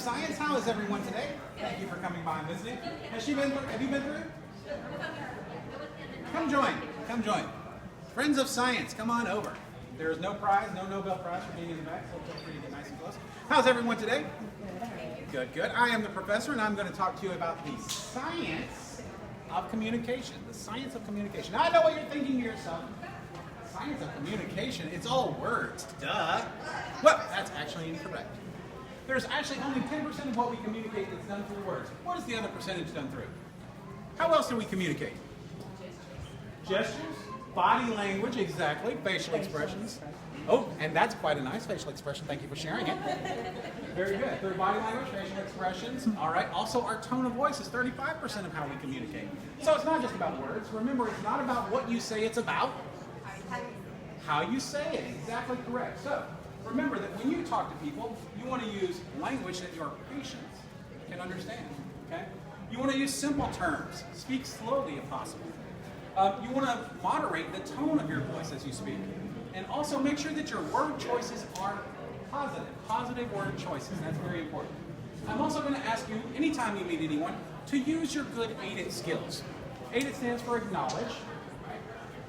Science. How is everyone today? Thank you for coming by and visiting. Have you been through? Come join. Come join. Friends of Science, come on over. There is no prize, no Nobel Prize for being in the back, so feel free to get nice and close. How's everyone today? Good, good. I am the professor, and I'm going to talk to you about the science of communication. The science of communication. Now, I know what you're thinking to yourself. Science of communication, it's all words. Duh. Well, that's actually incorrect. There's actually only 10% of what we communicate that's done through words. What is the other percentage done through? How else do we communicate? Gestures, body language, exactly, facial expressions. Oh, and that's quite a nice facial expression. Thank you for sharing it. Very good. Through body language, facial expressions. All right. Also, our tone of voice is 35% of how we communicate. So it's not just about words. Remember, it's not about what you say. It's about how you say it. Exactly correct. So remember that when you talk to people, you want to use language that your patients can understand. Okay. You want to use simple terms. Speak slowly if possible. You want to moderate the tone of your voice as you speak. And also make sure that your word choices are positive word choices. That's very important. I'm also going to ask you, anytime you meet anyone, to use your good AIDIT skills. AIDIT stands for acknowledge, right?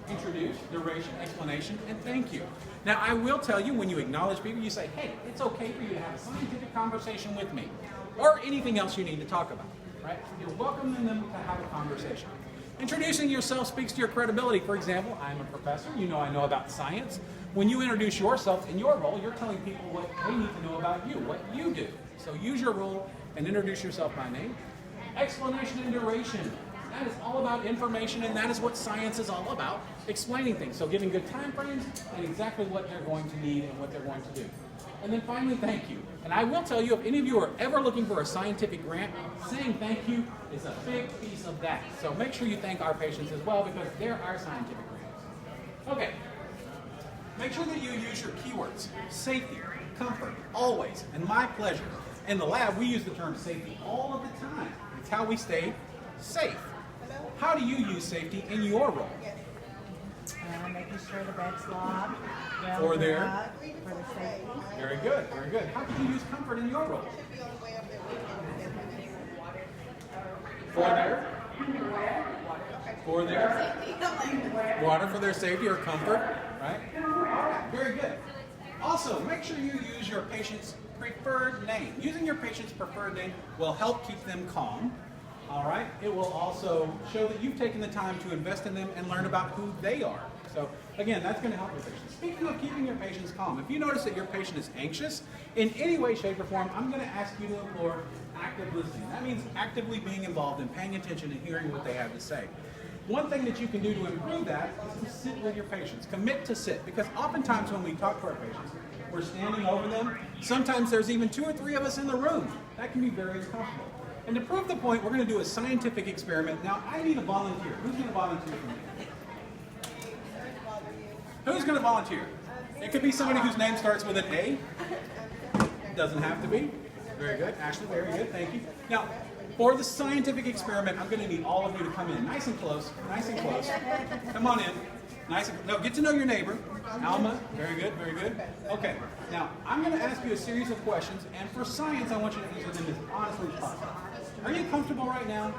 Introduce, duration, explanation, and thank you. Now, I will tell you, when you acknowledge people, you say, hey, it's okay for you to have a scientific conversation with me, or anything else you need to talk about, right? You're welcoming them to have a conversation. Introducing yourself speaks to your credibility. For example, I'm a professor. You know I know about science. When you introduce yourself in your role, you're telling people what they need to know about you, what you do. So use your role and introduce yourself by name. Explanation and duration. That is all about information, and that is what science is all about, explaining things. So giving good time frames and exactly what they're going to need and what they're going to do. And then finally, thank you. And I will tell you, if any of you are ever looking for a scientific grant, saying thank you is a big piece of that. So make sure you thank our patients as well, because they're our scientific grants. Okay. Make sure that you use your keywords. Safety, comfort, always, and my pleasure. In the lab, we use the term safety all of the time. It's how we stay safe. How do you use safety in your role? Making sure the bed's locked. For their safety. Very good, very good. How could you use comfort in your role? For their water for their safety or comfort, right? Very good. Also, make sure you use your patient's preferred name. Using your patient's preferred name will help keep them calm. All right. It will also show that you've taken the time to invest in them and learn about who they are. So again, that's going to help your patients. Speaking of keeping your patients calm, if you notice that your patient is anxious in any way, shape, or form, I'm going to ask you to employ active listening. That means actively being involved and paying attention and hearing what they have to say. One thing that you can do to improve that is to sit with your patients. Commit to sit, because oftentimes when we talk to our patients, we're standing over them. Sometimes there's even 2 or 3 of us in the room. That can be very uncomfortable. And to prove the point, we're going to do a scientific experiment. Now, I need a volunteer. Who's going to volunteer for me? Who's going to volunteer? It could be somebody whose name starts with an A. Doesn't have to be. Very good. Ashley, very good. Thank you. Now, for the scientific experiment, I'm going to need all of you to come in. Nice and close. Nice and close. Come on in. Nice and no, get to know your neighbor. Alma, very good, very good. Okay, now I'm going to ask you a series of questions, and for science, I want you to answer them as honestly as possible. Are you comfortable right now?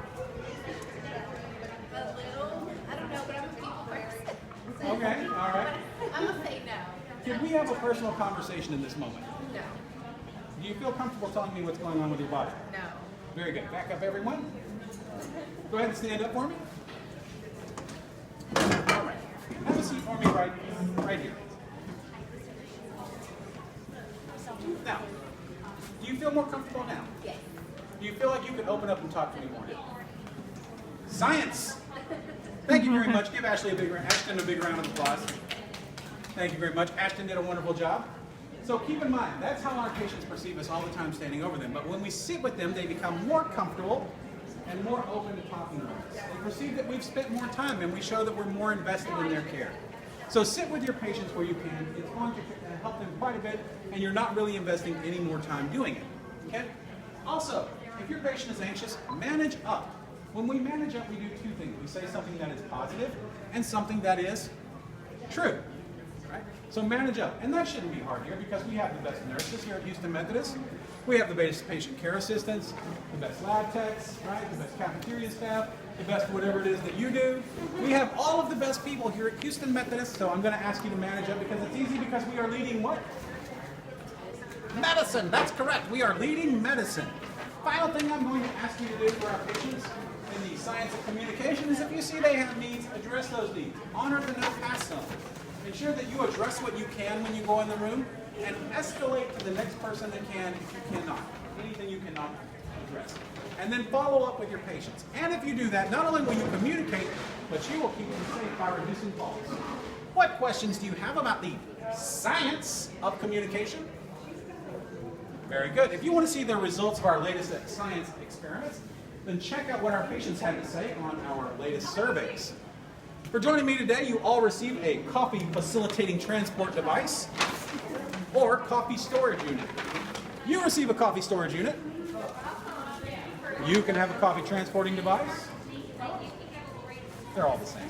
A little. I don't know, but I'm a people person. Okay, all right. I'm going to say no. Can we have a personal conversation in this moment? No. Do you feel comfortable telling me what's going on with your body? No. Very good. Back up, everyone. Go ahead and stand up for me. All right. Have a seat for me right here. Now, do you feel more comfortable now? Yes. Do you feel like you could open up and talk to me more now? Science! Thank you very much. Give Ashton a big round of applause. Thank you very much. Ashton did a wonderful job. So keep in mind, that's how our patients perceive us all the time standing over them. But when we sit with them, they become more comfortable and more open to talking with us. They perceive that we've spent more time, and we show that we're more invested in their care. So sit with your patients where you can. It's going to help them quite a bit, and you're not really investing any more time doing it. Okay? Also, if your patient is anxious, manage up. When we manage up, we do 2 things. We say something that is positive and something that is true. Right? So manage up. And that shouldn't be hard here, because we have the best nurses here at Houston Methodist. We have the best patient care assistants, the best lab techs, right? The best cafeteria staff, the best whatever it is that you do. We have all of the best people here at Houston Methodist, so I'm going to ask you to manage up because it's easy because we are leading what? Medicine, that's correct. We are leading medicine. Final thing I'm going to ask you to do for our patients in the science of communication is if you see they have needs, address those needs. Honor the no pass zone. Make sure that you address what you can when you go in the room and escalate to the next person that can if you cannot. Anything you cannot address. And then follow up with your patients. And if you do that, not only will you communicate, but you will keep them safe by reducing falls. What questions do you have about the science of communication? Very good. If you want to see the results of our latest science experiments, then check out what our patients had to say on our latest surveys. For joining me today, you all received a coffee facilitating transport device or coffee storage unit. You receive a coffee storage unit. You can have a coffee transporting device. They're all the same.